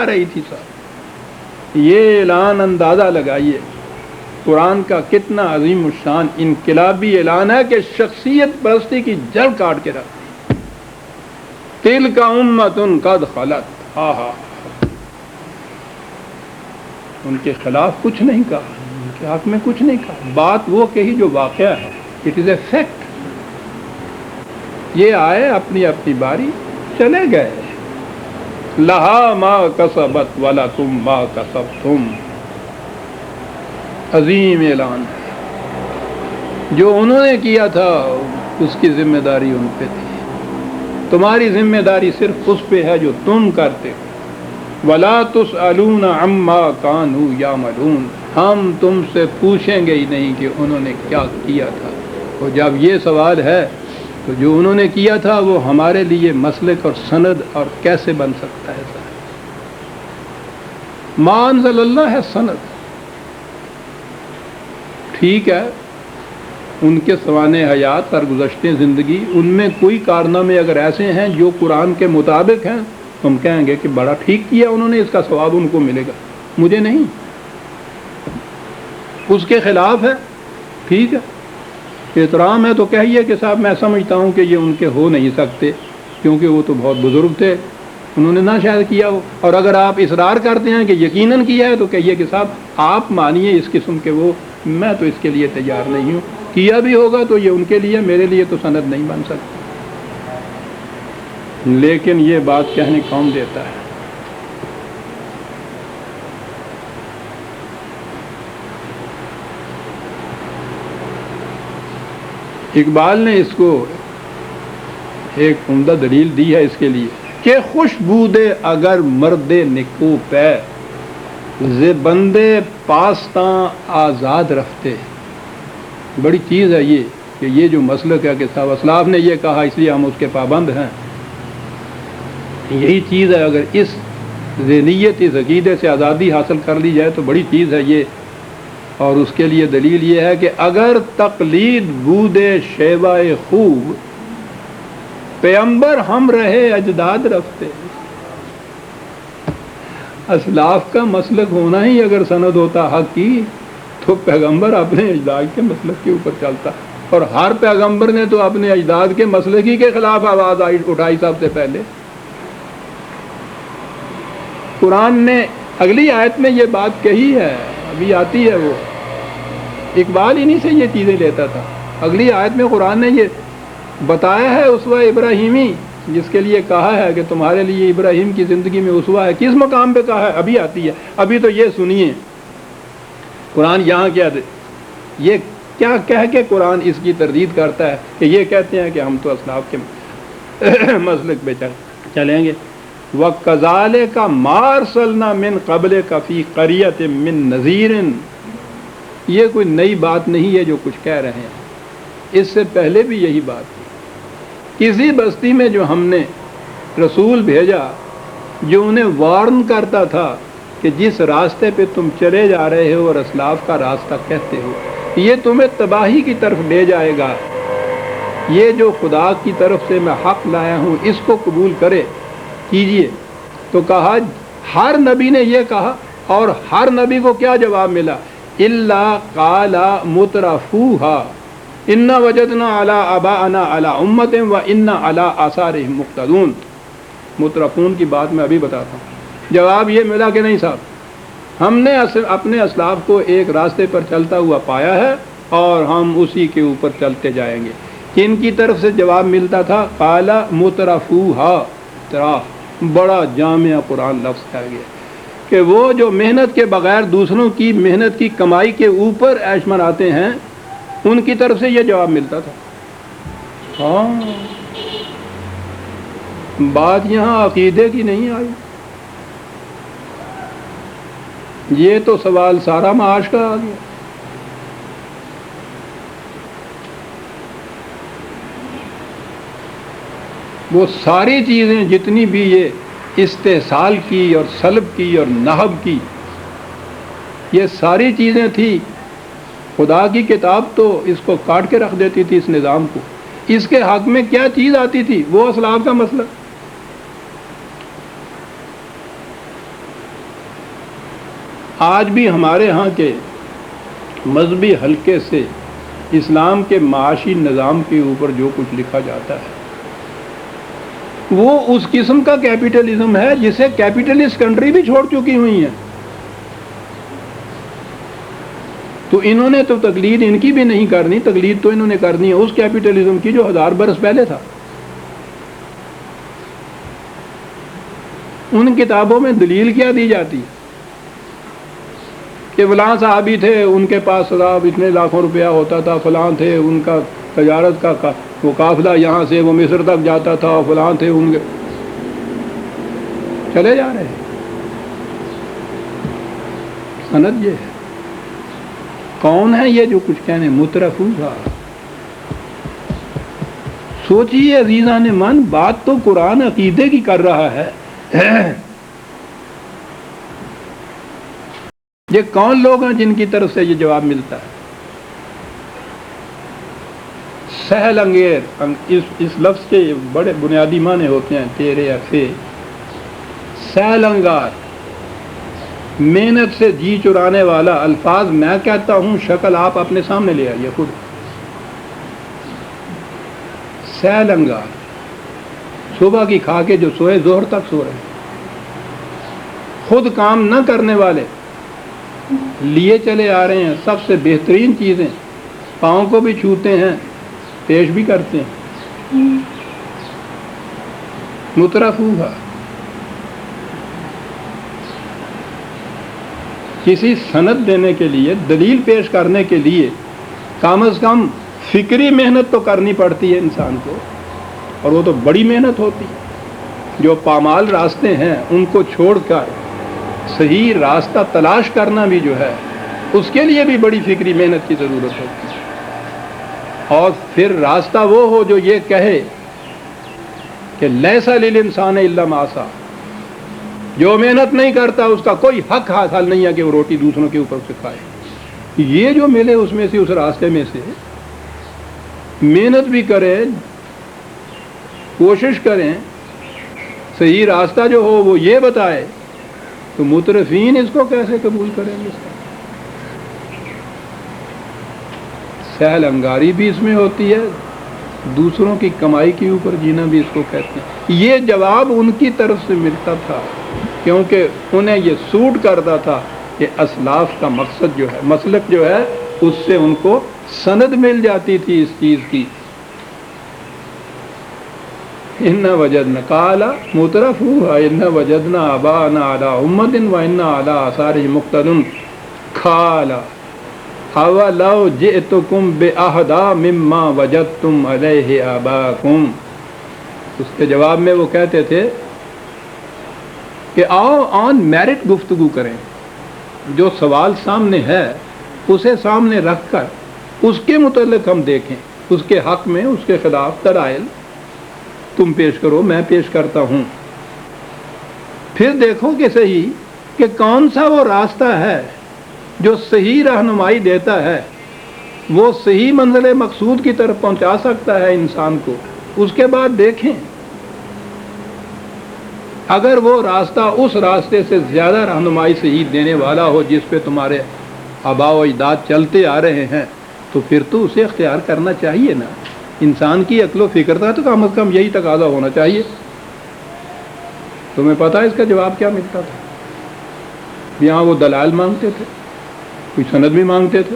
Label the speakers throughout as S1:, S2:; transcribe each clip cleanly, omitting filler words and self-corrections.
S1: آ رہی تھی صاحب. یہ اعلان اندازہ لگائیے قرآن کا کتنا عظیم الشان انقلابی اعلان ہے کہ شخصیت پرستی کی جڑ کاٹ کے رکھ دی. تلک امۃ قد خلت، ان کے خلاف کچھ نہیں کہا، ان کے حق میں کچھ نہیں کہا، بات وہ کہی جو واقعہ ہے. It is a fact. یہ آئے اپنی اپنی باری چلے گئے. لہا ما کسبت ولکم ما کسبتم. عظیم اعلان ہے. جو انہوں نے کیا تھا اس کی ذمہ داری ان پہ تھی. تمہاری ذمہ داری صرف اس پہ ہے جو تم کرتے ہو. وَلَا تُسْأَلُونَ عَمَّا كَانُوا يَعْمَلُونَ. ہم تم سے پوچھیں گے ہی نہیں کہ انہوں نے کیا کیا تھا. اور جب یہ سوال ہے تو جو انہوں نے کیا تھا وہ ہمارے لیے مسلک اور سند اور کیسے بن سکتا ہے. ما انزل اللہ ہے سند. ٹھیک ہے ان کے سوانح حیات سرگزشتیں زندگی ان میں کوئی کارنامے اگر ایسے ہیں جو قرآن کے مطابق ہیں ہم کہیں گے کہ بڑا ٹھیک کیا انہوں نے، اس کا ثواب ان کو ملے گا. مجھے نہیں. اس کے خلاف ہے ٹھیک ہے احترام ہے تو کہیے کہ صاحب میں سمجھتا ہوں کہ یہ ان کے ہو نہیں سکتے کیونکہ وہ تو بہت بزرگ تھے، انہوں نے نہ شاید کیا ہو. اور اگر آپ اصرار کرتے ہیں کہ یقیناً کیا ہے تو کہیے کہ صاحب آپ مانیے اس قسم کے وہ، میں تو اس کے لیے تیار نہیں ہوں. کیا بھی ہوگا تو یہ ان کے لیے، میرے لیے تو سند نہیں بن سکتی. لیکن یہ بات کہنے کون دیتا ہے. اقبال نے اس کو ایک عمدہ دلیل دی ہے اس کے لیے کہ خوشبودے اگر مرد نکو پہ ز بندے پاستاں آزاد رفتے. بڑی چیز ہے یہ کہ یہ جو مسلک ہے کہ صاحب اسلاف نے یہ کہا اس لیے ہم اس کے پابند ہیں. یہی چیز ہے. اگر اس ذہنیت اس عقیدے سے آزادی حاصل کر لی جائے تو بڑی چیز ہے یہ. اور اس کے لیے دلیل یہ ہے کہ اگر تقلید بودے شیوائے خوب پیغمبر ہم رہے اجداد رفتے. اسلاف کا مسلک ہونا ہی اگر سند ہوتا حق کی تو پیغمبر اپنے اجداد کے مسلک کے اوپر چلتا. اور ہر پیغمبر نے تو اپنے اجداد کے مسلک ہی کے خلاف آواز اٹھائی سب سے پہلے. قرآن نے اگلی آیت میں یہ بات کہی ہے، ابھی آتی ہے وہ. اقبال انہی سے یہ چیزیں لیتا تھا. اگلی آیت میں قرآن نے یہ بتایا ہے اسوہ ابراہیمی جس کے لیے کہا ہے کہ تمہارے لیے ابراہیم کی زندگی میں اسوہ ہے. کس مقام پہ کہا ہے ابھی آتی ہے. ابھی تو یہ سنیے قرآن یہاں کیا یہ کیا کہہ کے قرآن اس کی تردید کرتا ہے کہ یہ کہتے ہیں کہ ہم تو اسلاف کے مسلک پہ چلیں گے. وَكَذَلِكَ مَا أَرْسَلْنَا مِن قَبْلِكَ فِي قَرْيَةٍ مِّن نَذِيرٍ. یہ کوئی نئی بات نہیں ہے جو کچھ کہہ رہے ہیں. اس سے پہلے بھی یہی بات تھی. کسی بستی میں جو ہم نے رسول بھیجا جو انہیں وارن کرتا تھا کہ جس راستے پہ تم چلے جا رہے ہو اور اسلاف کا راستہ کہتے ہو یہ تمہیں تباہی کی طرف لے جائے گا. یہ جو خدا کی طرف سے میں حق لایا ہوں اس کو قبول کرے کیجئے. تو کہا ہر نبی نے یہ کہا اور ہر نبی کو کیا جواب ملا؟ الا قال مترفوها انا وجدنا على اباءنا على امه وانا على آثارهم مقتدون. مترفون کی بات میں ابھی بتاتا ہوں. جواب یہ ملا کہ نہیں صاحب ہم نے اپنے اسلاف کو ایک راستے پر چلتا ہوا پایا ہے اور ہم اسی کے اوپر چلتے جائیں گے. کن کی طرف سے جواب ملتا تھا؟ قال مترفوها. بڑا جامع قرآن لفظ کہا گیا کہ وہ جو محنت کے بغیر دوسروں کی محنت کی کمائی کے اوپر عیش مناتے ہیں ان کی طرف سے یہ جواب ملتا تھا. ہاں بات یہاں عقیدے کی نہیں آئی. یہ تو سوال سارا معاش کا آ گیا. وہ ساری چیزیں جتنی بھی یہ استحصال کی اور سلب کی اور نہب کی یہ ساری چیزیں تھی. خدا کی کتاب تو اس کو کاٹ کے رکھ دیتی تھی اس نظام کو. اس کے حق میں کیا چیز آتی تھی؟ وہ اسلاف کا مسئلہ. آج بھی ہمارے ہاں کے مذہبی حلقے سے اسلام کے معاشی نظام کے اوپر جو کچھ لکھا جاتا ہے وہ اس قسم کا کیپٹلزم ہے جسے کیپٹلسٹ کنٹری بھی چھوڑ چکی ہوئی ہیں. تو انہوں نے تو تقلید ان کی بھی نہیں کرنی، تقلید تو انہوں نے کرنی ہے اس کیپٹلزم کی جو 1000 برس پہلے تھا. ان کتابوں میں دلیل کیا دی جاتی کہ فلاں صحابی تھے، ان کے پاس صاحب اتنے لاکھوں روپیہ ہوتا تھا، فلاں تھے ان کا تجارت کا وہ قافلہ یہاں سے وہ مصر تک جاتا تھا، فلاں تھے ان کے چلے جا رہے ہیں. سند یہ ہے. کون ہے یہ جو کچھ کہنے مترفوزہ؟ سوچیے عزیزان من، بات تو قرآن عقیدے کی کر رہا ہے. یہ کون لوگ ہیں جن کی طرف سے یہ جواب ملتا ہے؟ سہل انگیر، اس لفظ کے بڑے بنیادی معنی ہوتے ہیں تیرے افے. سہل انگار، محنت سے جی چرانے والا. الفاظ میں کہتا ہوں، شکل آپ اپنے سامنے لے آئیے خود. سہل انگار، صبح کی کھا کے جو سوئے ظہر تک سو رہے، خود کام نہ کرنے والے، لیے چلے آ رہے ہیں سب سے بہترین چیزیں، پاؤں کو بھی چھوتے ہیں، پیش بھی کرتے ہیں. مترفوہ، کسی سند دینے کے لیے، دلیل پیش کرنے کے لیے کم از کم فکری محنت تو کرنی پڑتی ہے انسان کو، اور وہ تو بڑی محنت ہوتی ہے. جو پامال راستے ہیں ان کو چھوڑ کر صحیح راستہ تلاش کرنا بھی جو ہے اس کے لیے بھی بڑی فکری محنت کی ضرورت ہوتی ہے. اور پھر راستہ وہ ہو جو یہ کہے کہ لیس للانسان الا ما سعی، جو محنت نہیں کرتا اس کا کوئی حق حاصل نہیں ہے کہ وہ روٹی دوسروں کے اوپر سے کھائے. یہ جو ملے اس میں سے، اس راستے میں سے محنت بھی کریں، کوشش کریں، صحیح راستہ جو ہو وہ یہ بتائے، تو مترفین اس کو کیسے قبول کریں گے؟ سہل انگاری بھی اس میں ہوتی ہے، دوسروں کی کمائی کے اوپر جینا بھی اس کو کہتے ہیں. یہ جواب ان کی طرف سے ملتا تھا کیونکہ انہیں یہ سوٹ کرتا تھا کہ اسلاف کا مقصد جو ہے، مسلک جو ہے، اس سے ان کو سند مل جاتی تھی اس چیز کی. ان وجدنا قال مترفوها ان وجدنا ابانا على امة وانا على آثارهم مقتدون قال اولو جئتكم باهدى مما وجدتم عليه آباءكم. اس کے جواب میں وہ کہتے تھے کہ آؤ آن میرٹ گفتگو کریں، جو سوال سامنے ہے اسے سامنے رکھ کر اس کے متعلق ہم دیکھیں، اس کے حق میں، اس کے خلاف دلائل تم پیش کرو، میں پیش کرتا ہوں. پھر دیکھو کہ صحیح کہ کون سا وہ راستہ ہے جو صحیح رہنمائی دیتا ہے، وہ صحیح منزل مقصود کی طرف پہنچا سکتا ہے انسان کو. اس کے بعد دیکھیں اگر وہ راستہ اس راستے سے زیادہ رہنمائی صحیح دینے والا ہو جس پہ تمہارے آباء و اجداد چلتے آ رہے ہیں، تو پھر تو اسے اختیار کرنا چاہیے نا. انسان کی عقل و فکر تھا تو کم از کم یہی تقاضا ہونا چاہیے. تمہیں پتہ ہے اس کا جواب کیا ملتا تھا؟ یہاں وہ دلائل مانگتے تھے، کوئی سند بھی مانگتے تھے.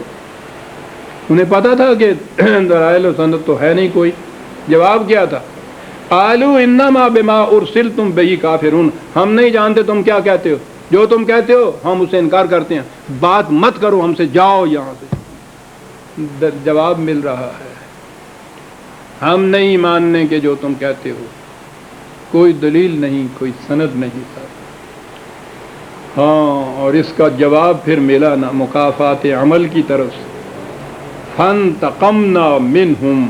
S1: انہیں پتہ تھا کہ دلائل و سند تو ہے نہیں کوئی. جواب کیا تھا؟ قالوا انما بما ارسلتم به کافرون. ہم نہیں جانتے تم کیا کہتے ہو، جو تم کہتے ہو ہم اسے انکار کرتے ہیں، بات مت کرو ہم سے، جاؤ یہاں سے. جواب مل رہا ہے، ہم نہیں ماننے کے جو تم کہتے ہو، کوئی دلیل نہیں، کوئی سند نہیں تھا. ہاں، اور اس کا جواب پھر ملا نا مکافات عمل کی طرف سے. فانتقمنا منہم